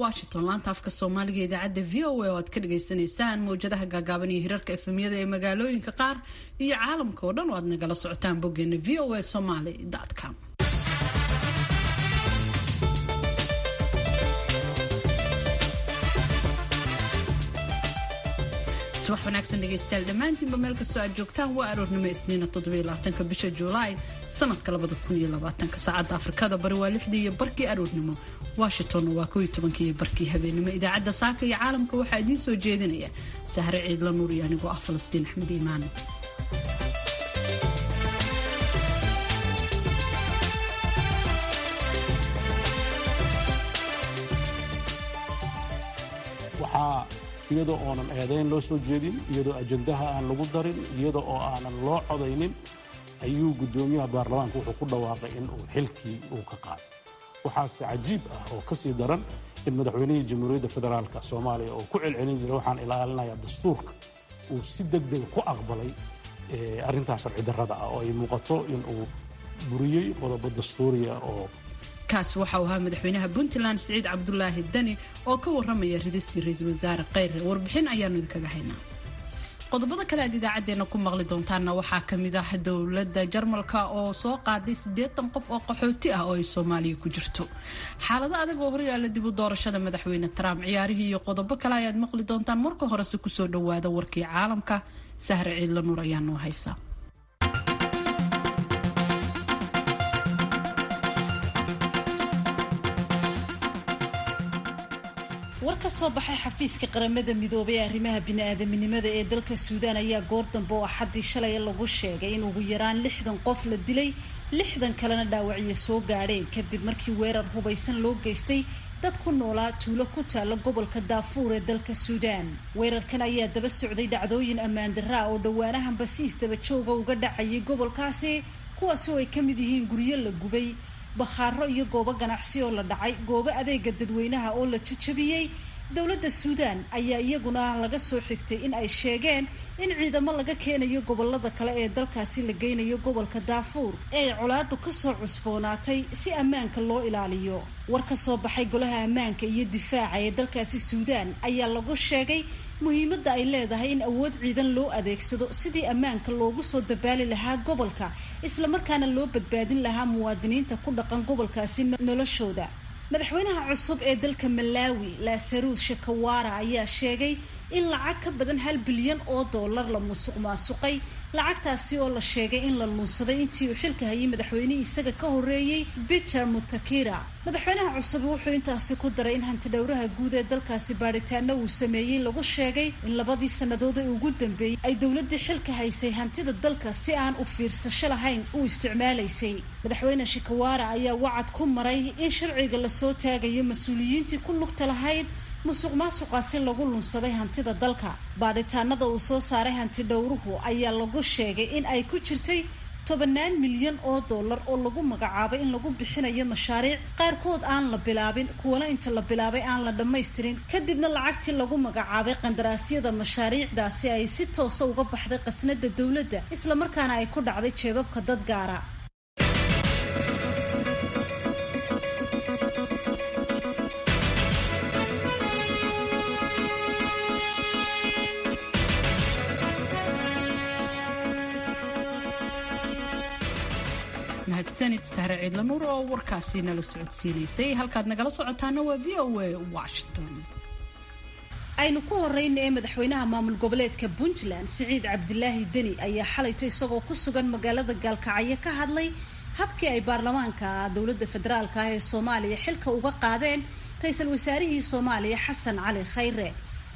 Washington laanta afka Soomaaliga idaacada VOA oo aad ka dhageysanaysaan mowjadaha gaagaaban iyo hirarka FM-yada ee magaalooyinka qaar iyo caalamka oo dhan oo aad nagala socotaan boggeena voasomali.com. subax wanaagsan dhegeystayaal dhammaantiinba meel kastoo aad joogtaan waa aroornimo isniina 27 bisha Juulaay sanadka 2020 saacadda Afrikada bari waa 6 iyo barkii aroornimo Washington waa 11 iyo barkii habeenimo idaacadda saaka iyo caalamka waxaa idiin soo jeedinaya Sahre Ciidla Nuur iyo anigoo ah Falastiin Axmed Iimaan. iyadoo oonan eedayn loo soo jeedin iyadoo ajandaha aan lagu darin iyadoo oo aanan loo codaynin ayuu gudoomiyaha baarlamaanka wuxuu ku dhawaaqay in uu xilkii uu ka qaado. waxaase cajiib ah oo ka sii daran in madaxweynihii jamhuuriyadda federaalka Soomaaliya oo ku celcelin jiray waxaan ilaalinayaa dastuurka uu si degdeg ku aqbalay arrintaas sharci darrada ah oo ay muuqato in uu buriyay qodobo dastuuriya oo kaas waxa uu ahaa madaxweynaha Puntland Siciid Cabdullaahi Dani oo ka waramaya ridistii ra'iisul wasaare Khayre. warbixin ayaanu idinkaga haynaa. qodobada kale aad idaacadeena ku maqli doontaana waxaa kamid ah dowladda Jarmalka oo soo qaaday 80 qof oo qaxooti ah oo ay Soomaaliya ku jirto. xaalado adag oo horyaala dib u doorashada madaxweyne Trump ciyaarihii iyo qodobo kale ayaad maqli doontaan marka horese ku soo dhawaada warkii caalamka. Sahre Ciidla Nuur ayaa noo haysa. war ka soo baxay xafiiska qaramada midoobay ee arrimaha bini'aadamnimada ee dalka Suudaan ayaa goor dambe oo xadii shalay lagu sheegay in ugu yaraan 60 qof la dilay 60 kalena dhaawacyo soo gaadheen kadib markii weerar hubaysan loo geystay dad ku noolaa tuulo ku taala gobolka Darfur ee dalka Suudaan. weerarkan ayaa daba socday dhacdooyin ammaan darro oo dhawaanahan basiis daba jooga uga dhacayay gobolkaasi kuwaas oo ay ka mid yihiin guryo la gubay bakhaaro iyo goobo ganacsi oo la dhacay goobo adeega dadweynaha oo la jajabiyay. dowladda Suudaan ayaa iyaguna laga soo xigtay in ay sheegeen in ciidamo laga keenayo gobolada kale ee dalkaasi la geynayo gobolka Darfur ee colaadu ka soo cusboonaatay si ammaanka loo ilaaliyo. war ka soo baxay golaha ammaanka iyo difaaca ee dalkaasi Suudaan ayaa lagu sheegay muhiimadda ay leedahay in awood ciidan loo adeegsado sidii ammaanka loogu soo dabaali lahaa gobolka isla markaana loo badbaadin lahaa muwaadiniinta ku dhaqan gobolkaasi noloshooda. madaxweynaha cusub ee dalka Malawi Lazarus Chakwera ayaa sheegay in lacag ka badan $1 bilyan oo la musuqmaasuqay. lacagtaasi oo la sheegay in la lunsaday intii uu xilka hayay madaxweynihii isaga ka horeeyay Peter Mutharika. madaxweynaha cusub wuxuu intaasi ku daray in hanti dhowraha guud ee dalkaasi baaritaano uu sameeyay lagu sheegay in labadii sanadood ee ugu dambeeyay ay dowladda xilka haysay hantida dalka si aan u fiirsasho lahayn u isticmaalaysay. madaxweyne Chakwera ayaa wacad ku maray in sharciga la soo taagayo mas'uuliyiintii ku lugta lahayd musuqmaasuqaasi lagu lunsaday hantida dalka. baaritaanada uu soo saaray hanti dhowruhu ayaa lagu sheegay in ay ku jirtay $10 milyan oo lagu magacaabay in lagu bixinayo mashaariic qaarkood aan la bilaabin kuwana inta la bilaabay aan la dhammaystirin kadibna lacagtii lagu magacaabay qandaraasyada mashaariicdaasi ay si toos uga baxday qasnada dowladda isla markaana ay ku dhacday jeebabka dad gaara. mahadsanid Sahre Ciidla Nuur oo warkaasi nala socodsiinaysay. halkaad nagala socotaana waa VOA Washington. aynu ku horreynay madaxweynaha maamul goboleedka Puntland Siciid Cabdullaahi Dani ayaa xalaytay isagoo ku sugan magaalada Gaalkacyo ka hadlay habkii ay baarlamaanka dowladda federaalka ee Soomaaliya xilka uga qaadeen ra'iisul wasaarihii Soomaaliya Xasan Cali Khayre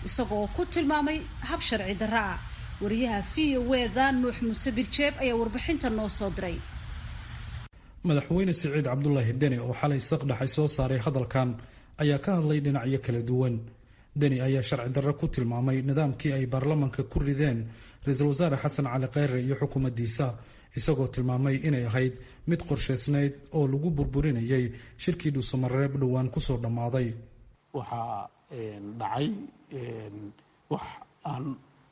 isagoo ku tilmaamay hab sharci darro ah. wariyaha VOA Nuux Muuse Birjeeb ayaa warbixinta noo soo diray. madaxweyne Siciid Cabdullaahi Dani oo xalay saqdhaxay soo saaray hadalkan ayaa ka hadlay dhinacyo kala duwan. Dani ayaa sharci darro ku tilmaamay nidaamkii ay baarlamaanka ku rideen ra'iisul wasaare Xasan Cali Khayre iyo xukuumaddiisa isagoo tilmaamay inay ahayd mid qorshaysnayd oo lagu burburinayay shirkii dhuusamareeb dhowaan ku soo dhammaaday. waxaa dhacay wax aan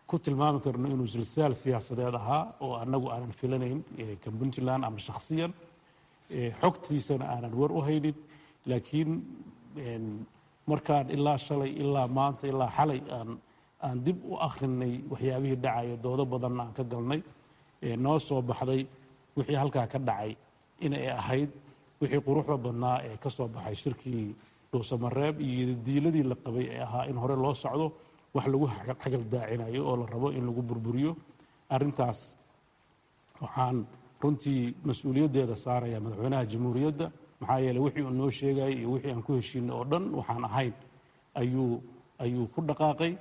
ku tilmaami karno inuu silsilaal siyaasadeed ahaa oo annagu aanan filanayn ka Puntland ama shakhsiyan xogtiisana aanan war u haynin laakiin markaan ilaa shalay ilaa maanta ilaa xalay aan dib u akhrinay waxyaabihii dhacaya doodo badanna aan ka galnay noo soo baxday wixii halkaa ka dhacay inay ahayd wixii quruxda badnaa ee ka soo baxay shirkii dhuusamareeb iyo diiladii la qabay ee ahaa in hore loo socdo wax lagu xagal daacinayo oo la rabo in lagu burburiyo arrintaas waxaan runtii mas-uuliyaddeeda saaraya madaxweynaha jamhuuriyadda maxaa yeeley wixii uu noo sheegayay iyo wixii aan ku heshiinay oo dhan waxaan ahayn ayuu ku dhaqaaqay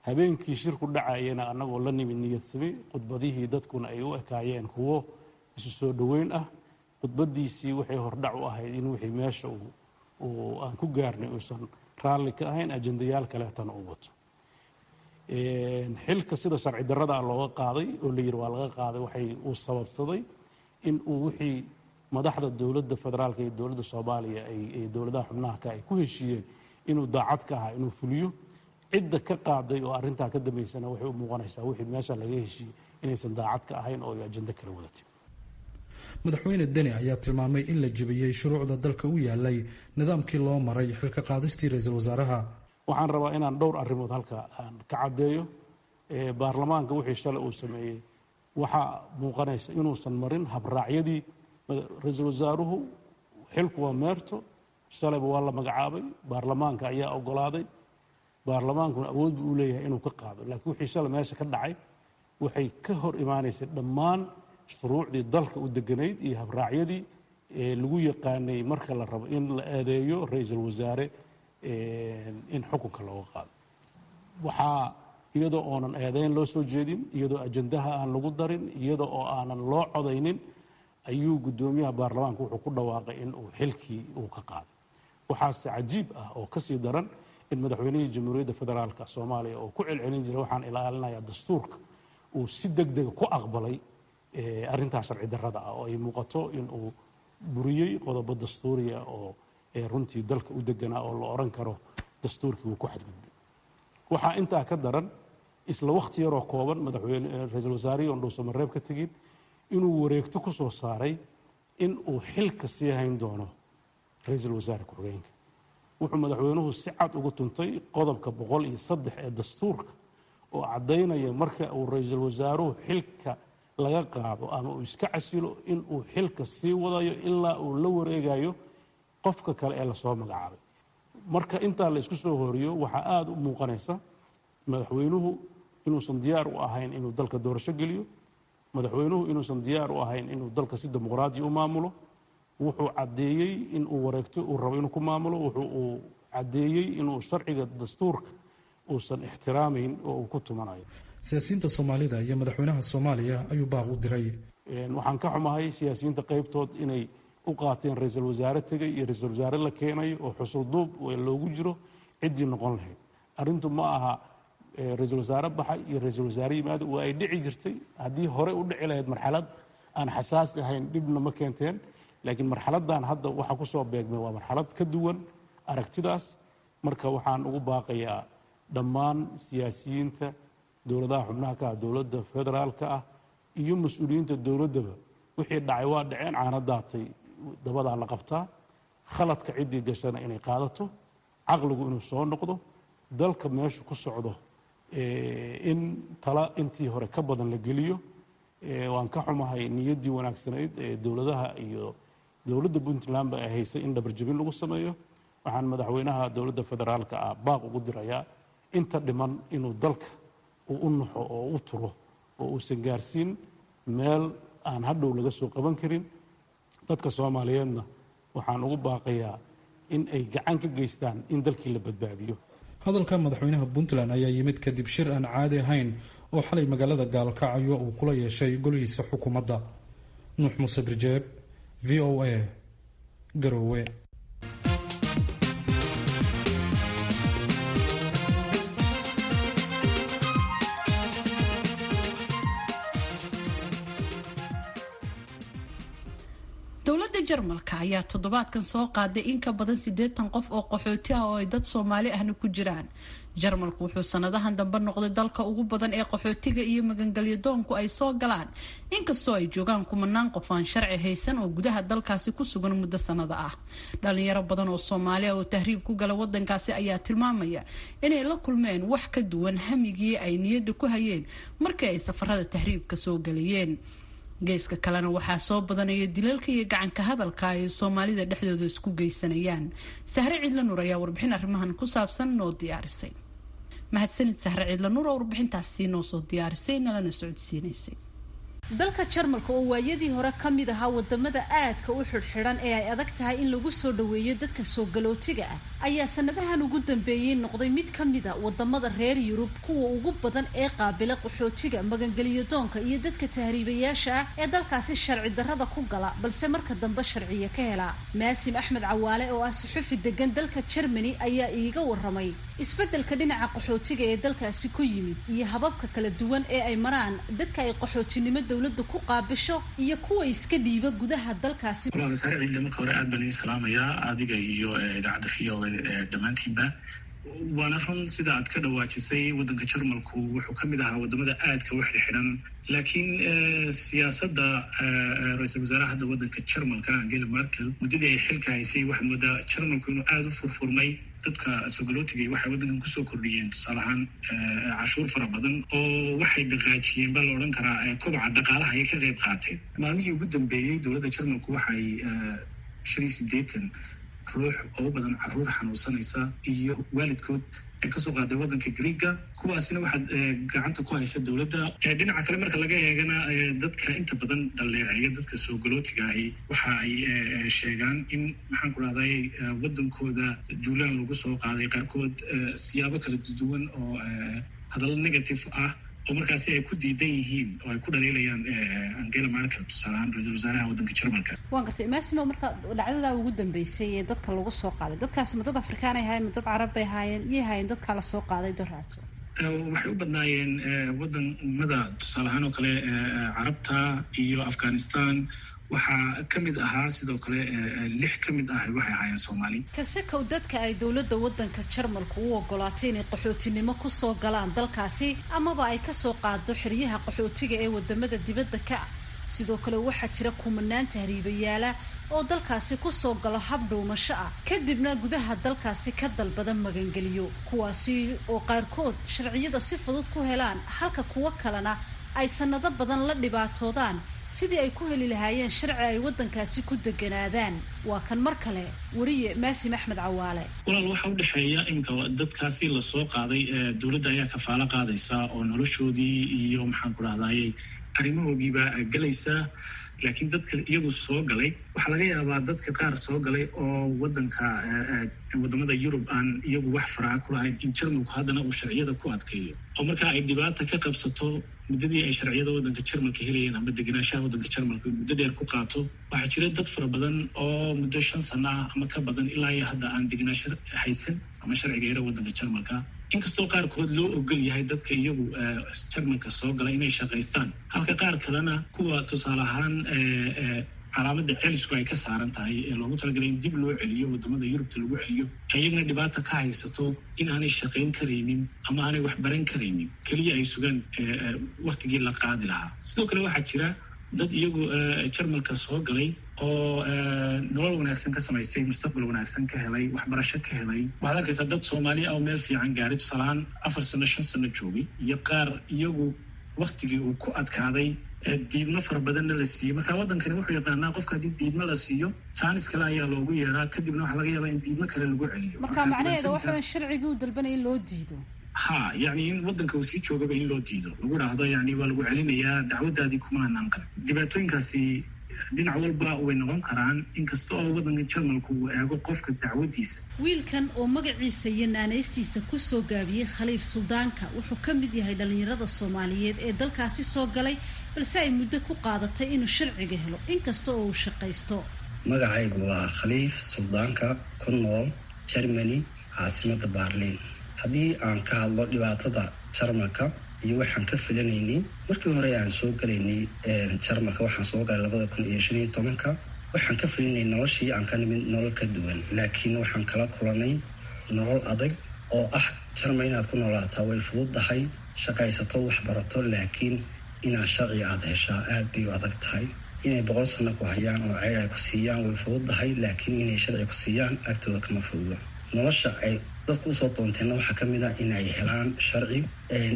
habeenkii shirku dhacayena annagoo la nimid niyadsami khudbadihii dadkuna ay u ekaayeen kuwo isu soo dhoweyn ah khudbadiisii waxay hordhac u ahayd in wixii meesha aan ku gaarnay uusan raalli ka ahayn ajendayaal kaleetana uu wato xilka sida sharci darrada looga qaaday oo la yidhi waa laga qaaday waxay uu sababsaday in uu wixii madaxda dowladda federaalka iyo dowladda soomaaliya ay dowladaha xubnaha ka ay ku heshiiyeen inuu daacad ka ahaa inuu fuliyo cidda ka qaaday oo arrintaa ka dambaysana waxay u muuqanaysaa wixii meesha laga heshiiyey inaysan daacad ka ahayn oo ay ajendo kala wadatay madaxweyne deni ayaa tilmaamay in la jebiyey shuruucda dalka u yaalay nidaamkii loo maray xilka qaadistii ra-iisul wasaaraha waxaan rabaa inaan dhowr arrimood halka aan ka caddeeyo baarlamaanka wixii shalay uu sameeyey waxaa muuqanaysa inuusan marin habraacyadii ra-iisul wasaaruhu xilku waa meerto shalayba waa la magacaabay baarlamaanka ayaa ogolaaday baarlamaankuna awood buu u leeyahay inuu ka qaado laakiin wixii shalay meesha ka dhacay waxay ka hor imaanaysay dhammaan shuruucdii dalka u deganayd iyo habraacyadii lagu yaqaanay marka la rabo in la eedeeyo ra-iisul wasaare in xukunka looga qaado waxaa iyadoo oonan eedeyn loo soo jeedin iyadoo ajendaha aan lagu darin iyadoo oo aanan loo codaynin ayuu guddoomiyaha baarlamaanka wuxuu ku dhawaaqay in uu xilkii uu ka qaaday waxaase cajiib ah oo kasii daran in madaxweynihii jamhuuriyadda federaalka soomaaliya oo ku celcelin jiray waxaan ilaalinayaa dastuurka uu si deg dega ku aqbalay arrintaa sharci darrada ah oo ay muuqato in uu buriyey qodobo dastuuriya oo runtii dalka u deganaa oo la odhan karo dastuurkii wuu ku xadgudbay waxaa intaa ka daran isla wakhti yaroo kooban madaxweyne ra-iisul wasaarihii oon dhuusamareeb ka tegin inuu wareegto ku soo saaray in uu xilka sii hayn doono ra-iisul wasaare ku-xigeenka wuxuu madaxweynuhu si cad ugu tuntay qodobka 103 ee dastuurka oo caddaynaya marka uu ra-iisul wasaaruhu xilka laga qaado ama uu iska casilo in uu xilka sii wadayo ilaa uu la wareegayo qofka kale ee lasoo magacaabay marka intaa la isku soo horiyo waxaa aada u muuqanaysa madaxweynuhu inuusan diyaar u ahayn inuu dalka doorasho geliyo madaxweynuhu inuusan diyaar u ahayn inuu dalka si dimuqraadi u maamulo wuxuu caddeeyey in uu wareegto uu rabo inuu ku maamulo uu caddeeyey inuu sharciga dastuurka uusan ixtiraamayn oo uu ku tumanayo siyaasiyiinta soomaalida iyo madaxweynaha soomaaliya ayuu baaq u diray waxaan ka xumahay siyaasiyiinta qaybtood inay u qaateen ra-iisul wasaare tegay iyo ra-iisul wasaare la keenayo oo xusul duub loogu jiro ciddii noqon lahayd arrintu ma aha ra-iisul wasaare baxay iyo ra-iisul wasaare yimaado waa ay dhici jirtay haddii hore u dhici lahayd marxalad aan xasaasi ahayn dhibna ma keenteen laakiin marxaladdan hadda waxa ku soo beegmay waa marxalad ka duwan aragtidaas marka waxaan ugu baaqayaa dhammaan siyaasiyiinta dowladaha xubnaha ka ah dowladda federaalka ah iyo mas-uuliyiinta dowladdaba wixii dhacay waa dhaceen caana daatay dabadaa la qabtaa khaladka ciddii gashana inay qaadato caqligu inuu soo noqdo dalka meeshu ku socdo in tala intii hore ka badan la geliyo waan ka xumahay niyaddii wanaagsanayd ee dowladaha iyo dowladda puntlandba ay haysay in dhabarjabin lagu sameeyo waxaan madaxweynaha dowladda federaalka ah baaq ugu dirayaa inta dhiman inuu dalka uu u naxo oo u turo oo uusan gaarsiin meel aan hadhow laga soo qaban karin dadka soomaaliyeedna waxaan ugu baaqayaa in ay gacan ka geystaan in dalkii la badbaadiyo hadalka madaxweynaha puntland ayaa yimid kadib shir aan caadi ahayn oo xalay magaalada gaalkacyo uu kula yeeshay golihiisa xukuumadda nuux muuse birjeeb v o a garoowe dowladda Jarmalka ayaa toddobaadkan soo qaaday in ka badan 80 qof oo qaxooti ah oo ay dad Soomaali ahna ku jiraan. Jarmalku wuxuu sanadahan dambe noqday dalka ugu badan ee qaxootiga iyo magangalyo doonku ay soo galaan, inkastoo ay joogaan kumanaan qof aan sharci haysan oo gudaha dalkaasi ku sugan muddo sanado ah. Dhalinyaro badan oo Soomaali ah oo tahriib ku gala wadankaasi ayaa tilmaamaya inay la kulmeen wax ka duwan hamigii ay niyadda ku hayeen markii ay safarada tahriibka soo galayeen. geeska kalena waxaa soo badanaya dilalka iyo gacanka hadalka ay Soomaalida dhexdooda isku geysanayaan. Sahre Ciidla Nuur ayaa warbixin arrimahan ku saabsan noo diyaarisay. mahadsanid Sahre Ciidla Nuur oo warbixintaasi noo soo diyaarisay nalana socodsiinaysay. dalka Jarmalka oo waayadii hore ka mid ahaa wadamada aadka u xidhxidhan ee ay adag tahay in lagu soo dhaweeyo dadka soo galootiga ah ayaa sanadahan ugu dambeeyay noqday mid ka mid ah wadamada reer Yurub kuwa ugu badan ee qaabila qaxootiga magangeliyo doonka iyo dadka tahriibayaasha ah ee dalkaasi sharci darrada ku gala balse marka dambe sharciye ka hela. Maasim Axmed Cawaale oo ah suxufi degan dalka Germany ayaa iiga waramay isbedelka dhinaca qaxootiga ee dalkaasi ku yimid iyo hababka kala duwan ee ay maraan dadka ay qaxootinimada dawladda ku qaabisho iyo kuwa iska dhiiba gudaha dalkaasi. Walaal Saaciid marka hore aad baan idin salaamayaa adiga iyo idaacadda fiyo dhamaantiinba. waana run sida aad ka dhawaajisay wadanka Jarmalku wuxuu ka mid ahaa wadamada aadka u xidhan, laakiin siyaasadda ra'iisul wasaaraha wadanka Jarmalka Angela Merkel muddadii ay xilka haysay waxay moodaa Jarmalku inuu aad u furfurmay dadka soo galootiga waxay wadankan ku soo kordhiyeen tusaale ahaan cashuur fara badan oo waxay dhaqaajiyeen bal oran karaa kobaca dhaqaalaha ay ka qayb qaateen. maalmihii ugu dambeeyay dowladda Jarmalku waxay 80 ruux oo badan caruur xanuunsanaysa iyo waalidkood ee ka soo qaaday wadanka Greega kuwaasina waxaad gacanta ku haysa dowladda. dhinaca kale marka laga eegana dadka inta badan dhaleeceeya dadka soo galootiga ahi waxa ay sheegaan in maxaan ku rahday wadankooda duulaan lagu soo qaaday qaarkood siyaabo kala duwan oo hadallo negative ah oo markaasi ay ku diidan yihiin oo ay ku dhaleelayaan Angela Merkel tusaalahan ra'iisul wasaaraha wadanka Jarmalka. waan gartay Maasimo marka dhacdada ugu dambeysay ee dadka lagu soo qaaday dadkaas dad Afrikaan ay ahaayeen dad Carab ay ahaayeen dadka la soo qaaday doraato waxay u badnaayeen wadamada tusaalahan oo kale Carabta iyo Afghanistan waxaa ka mid ahaa sidoo kale 6 ka mid ah waxay ahaayeen Soomaali. kasakow dadka ay dawladda wadanka Jarmalku u ogolaatay inay qaxootinimo ku soo galaan dalkaasi amaba ay ka soo qaado xiriyaha qaxootiga ee wadamada dibadda ka sidoo kale waxaa jira kumanaan tahriibayaal oo dalkaasi ku soo galo hab dhuumasho ah kadibna gudaha dalkaasi ka dalbada magangeliyo kuwaasi oo qaarkood sharciyada si fudud ku helaan halka kuwa kalena ay sanado badan la dhibaatoodaan sidii ay ku heli lahaayeen sharci ay wadankaasi ku deganaadaan. waa kan mar kale wariye Maasim Axmed Cawaale. walaal waxa u dhaxeeya imka dadkaasi la soo qaaday dawladda ayaa kafaalo qaadaysa oo noloshoodii iyo maxaan ku raadayay arrimahoodiiba galaysa, laakiin dadka iyagu soo galay waxa laga yaabaa dadka qaar soo galay oo wadamada Yurub aan iyagu wax faraha ku lahayn in Jarmalku haddana uu sharciyada ku adkeeyo oo marka ay dhibaato ka qabsato muddadii ay sharciyada wadanka Jarmalka helayeen ama deganaanshaha wadanka Jarmalka muddo dheer ku qaato. waxaa jira dad fara badan oo muddo 5 sano ah ama ka badan ilaa iyo hadda aan deganaansho haysan ama sharciga heera wadanka Jarmalka, inkastoo qaarkood loo ogol yahay dadka iyagu Jarmalka soo galay inay shaqaystaan halka qaar kalena kuwa tusaale ahaan calaamada celisku ay ka saaran tahay ee loogu talagalay in dib loo celiyo wadamada Yurubta lagu celiyo ayagana dhibaato ka haysato in aanay shaqayn karaynin ama aanay wax baran karaynin kaliya ay sugaan waqtigii la qaadi lahaa. sidoo kale waxaa jira dad iyagu Jarmalka soo galay oo nolol wanaagsan ka samaystay mustaqbal wanaagsan ka helay waxbarasho ka helay. waxaad arkaysaa dad Soomaali ah oo meel fiican gaaray tusaale ahaan 4 sano 5 sano joogay iyo qaar iyagu waqtigii uu ku adkaaday diidmo fara badanna la siiyey. marka wadankani wuxuu yaqaanaa qofka haddii diidmo la siiyo jaanis kale ayaa loogu yeedhaa kadibna waxaa laga yaabaa in diidmo kale lagu celiyo. marka macnaheedu waxa sharcigu u dalbanaya in loo diido yani in wadanka uu sii joogaba in loo diido lagu dhaahdo yani waa lagu celinayaa dacwadaadii kuma anaqan. dhibaatooyinkaasi dhinac walba way noqon karaan inkasta oo wadanka Jarmalku uu eego qofka dacwadiisa. wiilkan oo magaciisa iyo naanaystiisa ku soo gaabiyay Khaliif Suldaanka wuxuu ka mid yahay dhalinyarada Soomaaliyeed ee dalkaasi soo galay balse ay muddo ku qaadatay inuu sharciga helo inkasta oo uu shaqaysto. magacaygu waa Khaliif Suldaanka ku nool Germany caasimadda Berlin. haddii aan ka hadlo dhibaatada Jarmalka iyo waxaan ka filanaynay markii hore aan soo galaynay Jarmalka waxaan soo galay 2015 waxaan ka filinay noloshii aan ka nimid nolol ka duwan, laakiin waxaan kala kulanay nolol adag oo ah Jarmal inaad ku noolaataa way fududahay, shaqaysato wax barato, laakiin inaad sharci aad heshaa aad bay u adag tahay. inay 100 sano ku hayaan oo ay ku siiyaan way fududahay, laakiin inay sharci ku siiyaan agtooda kama fududa. nolosha ay dadku soo doonteena waxaa ka mid ah inay helaan sharci.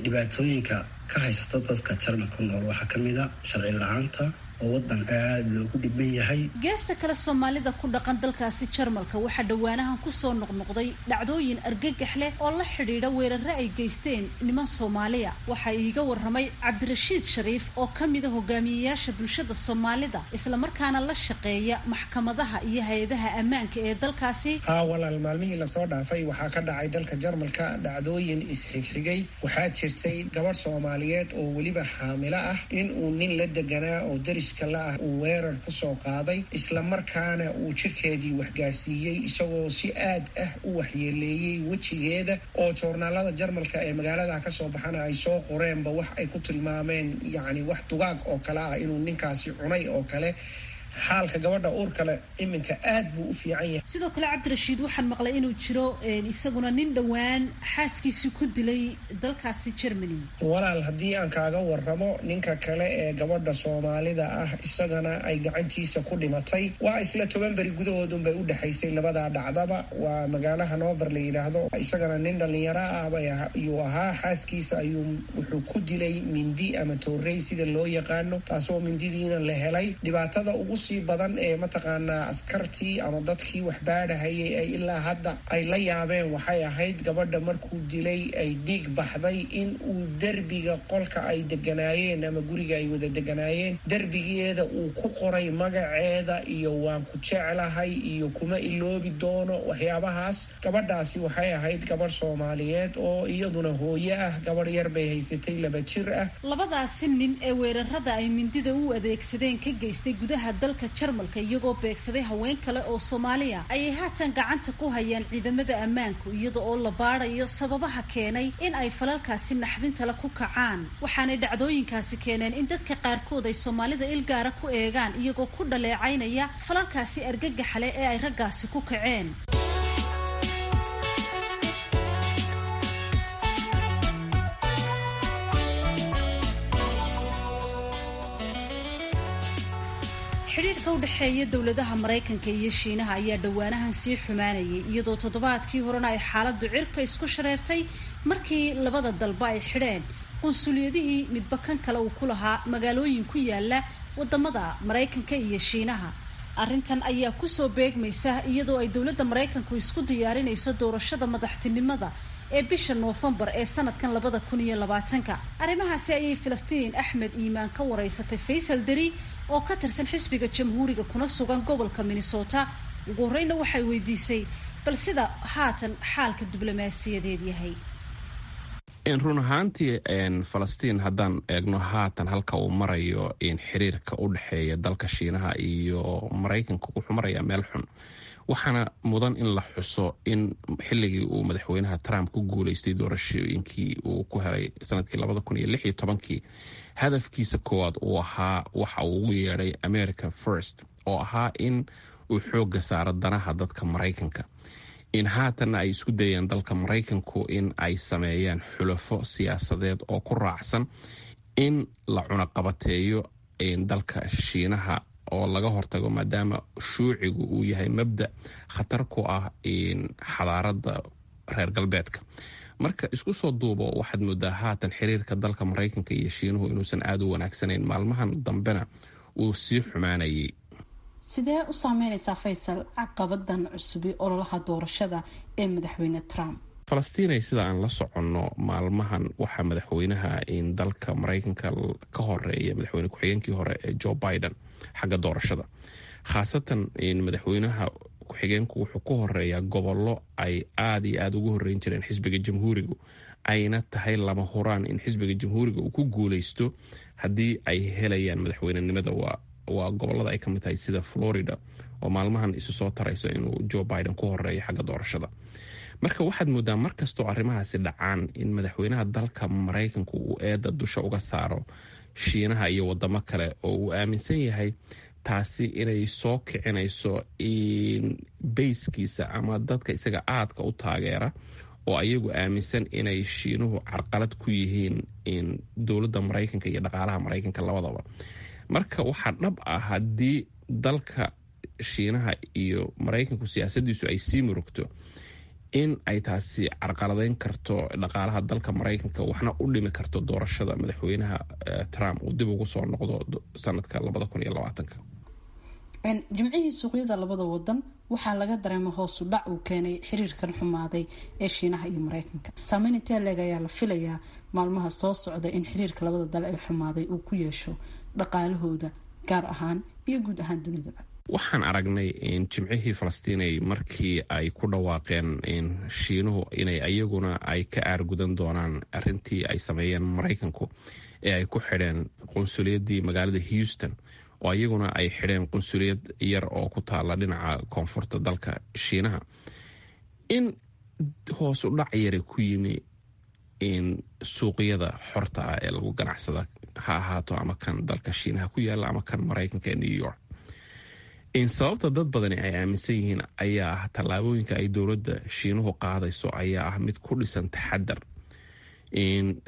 dhibaatooyinka ka haysata dadka Jarmal ku nool waxaa ka mid ah sharci la'aanta oo wadan aad loogu dhiban yahay. geesta kale Soomaalida ku dhaqan dalkaasi Jarmalka waxaa dhawaanahan ku soo noqnoqday dhacdooyin argagax leh oo la xidhiidha weerarro ay geysteen niman Soomaaliya. waxa iiga warramay Cabdirashiid Shariif oo ka mid ah hogaamiyayaasha bulshada Soomaalida isla markaana la shaqeeya maxkamadaha iyo hay'adaha ammaanka ee dalkaasi. walaal maalmihii la soo dhaafay waxaa ka dhacay dalka Jarmalka dhacdooyin isxigxigay. waxaa jirtay gabadh Soomaaliyeed oo waliba xaamilo ah in uu nin la deganaa oo uu weerar ku soo qaaday, isla markaana uu jirkeedii waxgaarsiiyey isagoo si aad ah u waxyeeleeyey wejigeeda, oo joornaalada Jarmalka ee magaalada ka soo baxana ay soo qoreenba wax ay ku tilmaameen yacni wax dugaag oo kale ah inuu ninkaasi cunay oo kale. xaalka gabadha uur kale iminka aad buu u fiican yahay. sidoo kale Cabdirashiid waxaan maqlay inuu jiro isaguna nin dhawaan xaaskiisii ku dilay dalkaasi Germany. walaal haddii aan kaaga warramo ninka kale ee gabadha Soomaalida ah isagana ay gacantiisa ku dhimatay, waa isla 10 bari gudahoodun bay u dhaxaysay labada dhacdaba. waa magaalaha Hannover la yiraahdo. isagana nin dhalinyaro ah ayuu ahaa, xaaskiisa ayuu wuxuu ku dilay mindi ama toorey sida loo yaqaano, taasoo mindidiina la helay. dhibaatada ugu sii badan ee mataqaanaa askartii ama dadkii wax baadhahayay ay ilaa hadda ay la yaabeen waxay ahayd gabadha markuu dilay ay dhiig baxday in uu derbiga qolka ay deganaayeen ama guriga ay wada deganaayeen derbigeeda uu ku qoray magaceeda iyo waan ku jeclahay iyo kuma iloobi doono. waxyaabahaas gabadhaasi waxay ahayd gabadh Soomaaliyeed oo iyaduna hooyo ah, gabadh yar bay haysatay 2 jir ah. labadaasi nin ee weerarada ay mindida u adeegsadeen ka geystay gudaha dalka Jarmalka iyagoo beegsaday haween kale oo Soomaaliya ayay haatan gacanta ku hayaan ciidamada ammaanku iyada oo la baarayo sababaha keenay in ay falalkaasi naxdinta la ku kacaan. waxaanay dhacdooyinkaasi keeneen in dadka qaarkood ay Soomaalida ilgaara ku eegaan iyagoo ku dhaleecaynaya falalkaasi argagaxa leh ee ay raggaasi ku kaceen. xiriirka u dhaxeeya dawladaha Mareykanka iyo Shiinaha ayaa dhawaanahan sii xumaanayay iyadoo toddobaadkii horena ay xaaladdu cirka isku shareertay markii labada dalba ay xidheen qunsuliyadihii midba kan kale uu ku lahaa magaalooyin ku yaala wadamada Mareykanka iyo Shiinaha. arrintan ayaa ku soo beegmaysa iyadoo ay dawladda Mareykanku isku diyaarinayso doorashada madaxtinimada ee bisha Noofambar ee sanadkan 2020. arrimahaasi ayay Filistiin Axmed Iimaan ka wareysatay Faysal Dari oo ka tirsan xisbiga jamhuuriga kuna sugan gobolka Minnesota. ugu horeyna waxay weydiisay bal sida haatan xaalka diblomaasiyadeed yahay. in run ahaantii Falastiin haddaan eegno haatan halka uu marayo in xiriirka u dhaxeeya dalka Shiinaha iyo Mareykanka wuxuu marayaa meel xun. waxaana mudan in la xuso in xilligii uu madaxweynaha Trump ku guuleystay doorashooyinkii uu ku helay sanadkii 2016 hadafkiisa koowaad uu ahaa waxa uu ugu yeedhay America First oo ahaa in uu xoogga saaro danaha dadka Mareykanka. in haatanna ay isku dayeen dalka Mareykanku in ay sameeyaan xulafo siyaasadeed oo ku raacsan in la cunaqabateeyo dalka Shiinaha oo laga hortago maadaama shuucigu uu yahay mabda khatar ku ah xadaarada reer galbeedka. marka isku soo duubo waxaad moodaa haatan xiriirka dalka Mareykanka iyo Shiinuhu inuusan aad u wanaagsanayn, maalmahan dambena uu sii xumaanayay. sidee u saameynaysaa Faysal caqabadan cusub ee ololaha doorashada ee madaxweyne Trump? Falastiin sida aan la soconno maalmahan waxaa madaxweynaha in dalka Mareykanka ka horeeya madaxweyne ku-xigeenkii hore ee Joe Biden xagga doorashada, khaasatan in madaxweynaha ku-xigeenku wuxuu ku horeeyaa gobollo ay aad iyo aad ugu horeyn jireen xisbiga jamhuurigu, ayna tahay lama huraan in xisbiga jamhuuriga uu ku guuleysto haddii ay helayaan madaxweynenimada. waa gobollada ay ka mid tahay sida Florida oo maalmahan isu soo tarayso inuu Joe Biden ku horeeyo xagga doorashada. marka waxaad moodaa markastoo arrimahaasi dhacaan in madaxweynaha dalka Mareykanku uu eedda dusha uga saaro Shiinaha iyo wadamo kale oo uu aaminsan yahay taasi inay soo kicinayso bayskiisa ama dadka isaga aadka u taageera oo ayagu aaminsan inay shiinuhu carqalad ku yihiin dowladda maraykanka iyo dhaqaalaha maraykanka labadaba. marka waxaa dhab ah haddii dalka shiinaha iyo maraykanku siyaasadiisu ay sii murugto in ay taasi carqaladeyn karto dhaqaalaha dalka maraykanka, waxna u dhimi karto doorashada madaxweynaha Trump uu dib ugu soo noqdo sanadka 2020. jimcihii suuqyada labada wadan waxaa laga dareema hoosu dhac uu keenay xiriirkan xumaaday ee shiinaha iyo maraykanka. saameyn intee leeg ayaa la filayaa maalmaha soo socda in xiriirka labada dal ee xumaaday uu ku yeesho dhaqaalahooda gaar ahaan iyo guud ahaan dunidaba? waxaan aragnay jimcihii Falastiinay markii ay ku dhawaaqeen shiinuhu inay ayaguna ay ka aargudan doonaan arintii ay sameeyeen maraykanku ee ay ku xidheen qunsuliyadii magaalada Houston, oo ayaguna ay xidheen qunsuliyad yar oo ku taala dhinaca koonfurta dalka shiinaha. in hoos u dhac yare ku yimi suuqyada xorta ah ee lagu ganacsada, ha ahaato ama kan dalka shiinaha ku yaala ama kan maraykanka ee New York. sababta dad badani ay aaminsan yihiin ayaa ah tallaabooyinka ay dowladda shiinuhu qaadayso ayaa ah mid ku dhisan taxadar.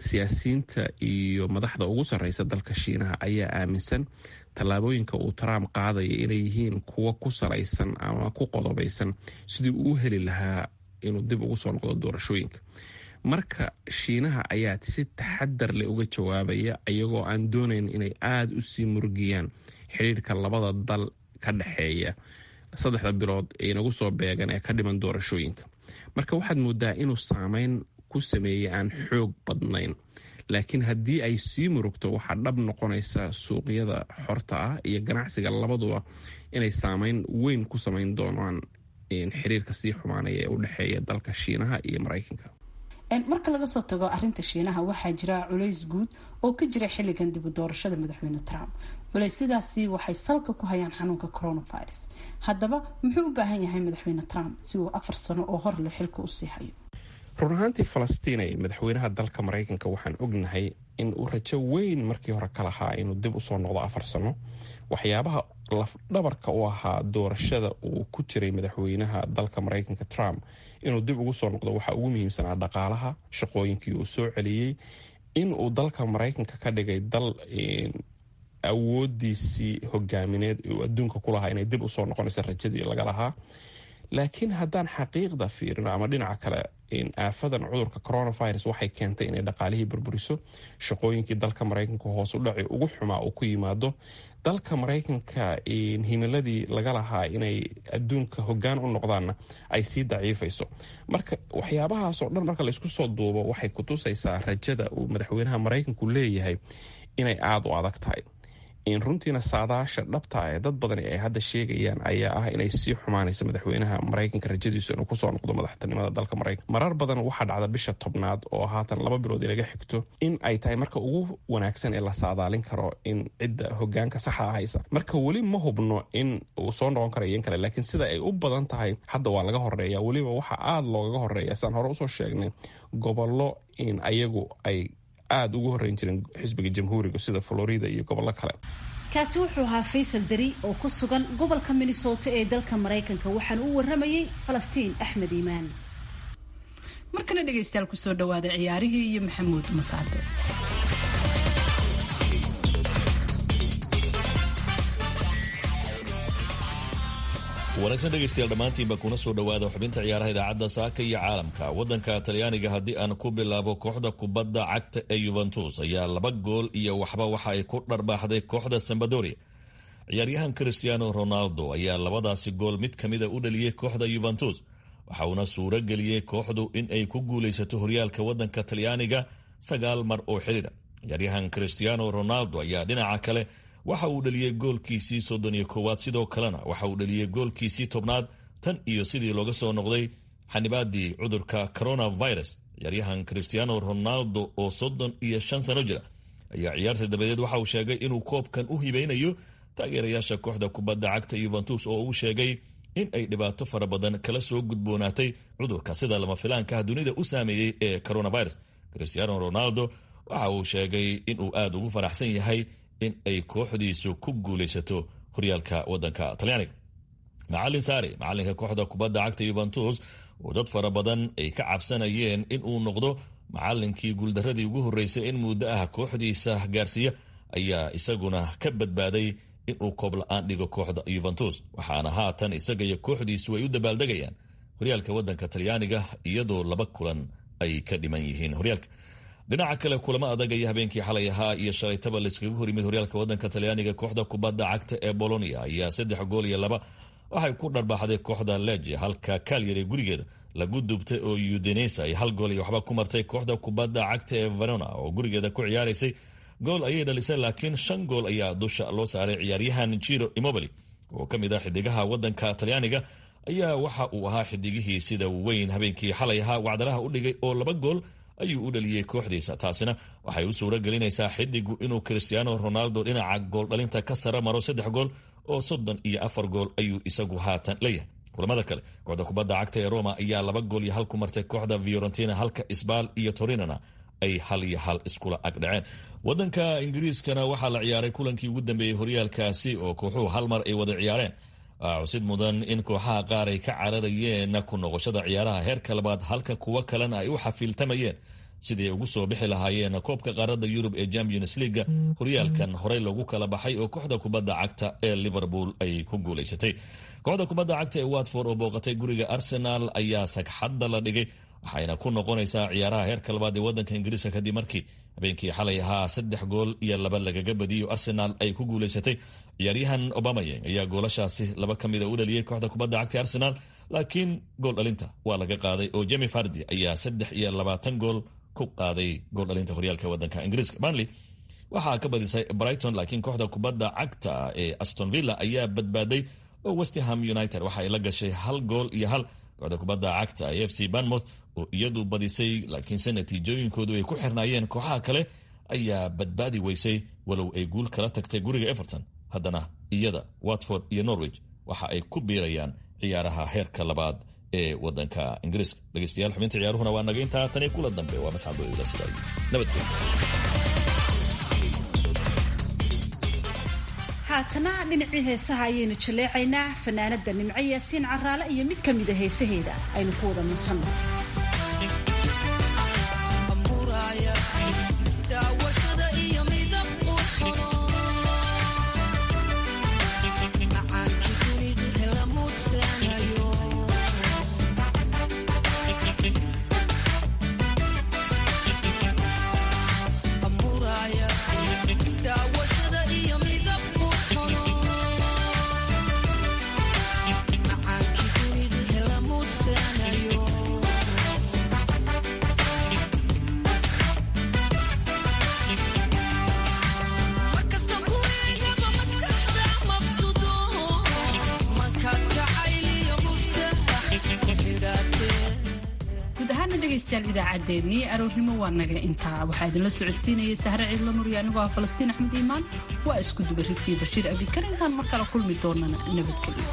siyaasiyiinta iyo madaxda ugu sarreysa dalka shiinaha ayaa aaminsan tallaabooyinka uu Trump qaadaya inay yihiin kuwa ku salaysan ama ku qodobaysan sidii uu heli lahaa inuu dib ugu soo noqdo doorashooyinka. marka shiinaha ayaa si taxadar leh uga jawaabaya iyagoo aan doonayn inay aada u sii murgiyaan xiriirka labada dal ka dhexeeya 3 bilood ee nagu soo beegan ee ka dhiman doorashooyinka. marka waxaad moodaa inuu saameyn ku sameeyay aan xoog badnayn, laakiin haddii ay sii murugto waxaa dhab noqonaysa suuqyada xorta ah iyo ganacsiga labaduba inay saameyn weyn ku samayn doonaan xiriirka sii xumaanaya ee u dhexeeya dalka shiinaha iyo maraykanka. marka laga soo tago arinta shiinaha waxaa jira culays guud oo ka jira xilligan dib u doorashada madaxweyne Trump. culaysyadaasi waxay salka ku hayaan xanuunka coronavirus. haddaba muxuu u baahan yahay madaxweyne Trump si uu 4 sano oo hor leh xilka u sii hayo? run ahaantii Falastiinay madaxweynaha dalka maraykanka waxaan ognahay in uu rajo weyn markii hore ka lahaa inuu dib u soo noqdo 4 sano. waxyaabaha lafdhabarka u ahaa doorashada uu ku jiray madaxweynaha dalka maraykanka Trump inuu dib ugu soo noqdo waxaa ugu muhiimsanaa dhaqaalaha, shaqooyinkii uu soo celiyey, in uu dalka maraykanka ka dhigay dal awoodiisii hogaamineed uu adduunka ku lahaa inay dib usoo noqonayso rajadii laga lahaa. laakiin haddaan xaqiiqda fiirino ama dhinaca kale aafadan cudurka coronavirus waxay keentay inay dhaqaalihii burburiso, shaqooyinkii dalka maraykanka hoos u dhaci ugu xumaa uu ku yimaado, dalka maraykanka himiladii laga lahaa inay adduunka hoggaan u noqdaanna ay sii daciifayso. marka waxyaabahaasoo dhan marka laysku soo duubo waxay kutusaysaa rajada uu madaxweynaha maraykanku leeyahay inay aada u adag tahay. runtiina saadaasha dhabta ee dad badani ay hadda sheegayaan ayaa ah inay sii xumaanayso madaxweynaha maraykanka rajadiisu inuu kusoo noqdo madaxtinimada dalka maraykanka. marar badan waxaa dhacda bisha 10aad oo haatan 2 bilood inaga xigto in ay tahay marka ugu wanaagsan ee la saadaalin karo in cidda hogaanka saxa haysa. marka weli ma hubno in uu soo noqon karayo in kale, laakiin sida ay u badan tahay hadda waa laga horeeya. weliba waxaa aada loogaga horeeya saan hore usoo sheegnay gobollo in ayagu ay aada ugu horeyn jireen xisbiga jamhuuriga sida Florida iyo gobollo kale. kaasi wuxuu ahaa Faysal Dari oo ku sugan gobolka Minnesota ee dalka Maraykanka, waxaan u waramayay Falastiin Axmed Iimaan. markana dhageystayaal ku soo dhawaada ciyaarihii iyo Maxamuud Masaade. wanaagsan dhegaystayaal dhammaantiinba kuna soo dhowaada xubinta ciyaaraha idaacadda saaka iyo caalamka. waddanka talyaaniga haddii aan ku bilaabo, kooxda kubadda cagta ee Juventus ayaa 2 gool iyo waxba waxa ay ku dharbaaxday kooxda Sampdoria. ciyaaryahan Cristiano Ronaldo ayaa 2daasi gool mid ka mida u dhaliyey kooxda Juventus, waxa uuna suuro geliyey kooxdu in ay ku guulaysato horyaalka waddanka talyaaniga 9 mar oo xidhiidha. ciyaaryahan Cristiano Ronaldo ayaa dhinaca kale waxa uu dhaliyey goolkiisii 31aad, sidoo kalena waxa uu dhaliyey goolkiisii 10aad tan iyo sidii looga soo noqday xanibaadii cudurka coronavirus. ciyaaryahan Cristiano Ronaldo oo 35 sano jira ayaa ciyaarta dabadeed waxa uu sheegay inuu koobkan u hibeynayo taageerayaasha kooxda kubadda cagta Juventus oo uu sheegay in ay dhibaato fara badan kala soo gudboonaatay cudurka sida lama filaanka dunida u saameeyey ee coronavirus. Cristiano Ronaldo waxa uu sheegay inuu aada ugu faraxsan yahay in ay kooxdiisu ku guulaysato horyaalka wadanka talyaaniga. macalin Sarri, macalinka kooxda kubadda cagta Juventus, oo dad fara badan ay ka cabsanayeen in uu noqdo macalinkii guuldaradii ugu horeysay in muddo ah kooxdiisa gaarsiiya, ayaa isaguna ka badbaaday inuu koob la-aan dhigo kooxda Juventus, waxaana haatan isaga iyo kooxdiisu ay u dabaaldegayaan horyaalka wadanka talyaaniga iyadoo 2 kulan ay ka dhiman yihiin horyaalka. dhinaca kale, kulamo adag ayaa habeenkii xalay ahaa iyo shalaytaba layskaga hor yimid horyaalka wadanka talyaaniga. kooxda kubadda cagta ee Bologna ayaa 3-2 waxay ku dharbaaxday kooxda Lecce, halka Cagliari gurigeeda lagu dubtay oo Udinese ay 1-waxba ku martay. kooxda kubadda cagta ee Verona oo gurigeeda ku ciyaaraysay gool ayay dhalisay, laakiin 5 gool ayaa dusha loo saaray. ciyaaryahan Ciro Immobile oo ka mid ah xidigaha wadanka talyaaniga ayaa waxa uu ahaa xidigihii sida weyn habeenkii xalay ahaa wacdaraha u dhigay oo 2 gool ayuu u dhaliyey kooxdiisa. taasina waxay u suuro gelinaysaa xidigu inuu Cristiano Ronaldo dhinaca gool dhalinta ka sare maro 3 gool oo 34 gool ayuu isagu haatan leeyahay. kulamada kale, kooxda kubadda cagta ee Roma ayaa 2 gool iyo 1 ku martay kooxda Fiorentina, halka Spal iyo Torinona ay 1-1 iskula agdhaceen. wadanka Ingiriiskana waxaa la ciyaaray kulankii ugu dambeeyey horyaalkaasi oo kooxuhu 1 mar ay wada ciyaareen. cusid mudan in kooxaha qaar ay ka cararayeen ku noqoshada ciyaaraha heerka labaad, halka kuwa kalena ay u xafiiltamayeen sidii ay ugu soo bixi lahaayeen koobka qaaradda Yurub ee Champions League. horyaalkan horey loogu kala baxay oo kooxda kubadda cagta ee Liverpool ay ku guulaysatay. kooxda kubadda cagta ee Watford oo booqatay guriga Arsenal ayaa sagxadda la dhigay, waxayna ku noqonaysaa ciyaaraha heerka labaad ee wadanka Ingiriiska kadib markii habeenkii xalay ahaa 3-2 lagaga badiyo Arsenal ay ku guulaysatay. ciyaaryahan Aubameyang ayaa goolashaasi 2 ka mid u dhaliyay kooxda kubadda cagta Arsenal, laakiin gool dhalinta waa laga qaaday oo Jamie Vardy ayaa 23 gool ku qaaday gool dhalinta horyaalka wadanka Ingiriiska. Burnley waxaa ka badisay Brighton, laakiin kooxda kubadda cagta ee Aston Villa ayaa badbaaday oo West Ham United waxa ay la gashay 1 gool iyo 1. kooxda kubadda cagta ee FC Bournemouth oo iyadu badisay laakiinse natiijooyinkoodu ay ku xirnaayeen kooxaha kale ayaa badbaadi weysay, walow ay guul kala tagtay guriga Everton. haddana iyada Watford iyo Norwich waxa ay ku biirayaan ciyaaraha heerka labaad ee wadanka Ingiriiska. dhegeystayaal, xubinta ciyaaruhuna waa naga intaa. tan iyo kula dambe waa masxabo ila sidaay nabadgelyo. haatana dhinacii heesaha ayaynu jaleecaynaa. fanaanada Nimco Yaasiin Caraale iyo mid ka mid ah heesaheeda aynu ku wada nasanno. idaacaddeenii aroornimo waa naga intaa. waxaa idinla socodsiinayay Sahre Ciidla Nur iyo anigoo ah Falastiin Axmed Iimaan. waa isku dubaridkii Bashiir Abikar. intaan mar kale kulmi doonana nabadgelyo.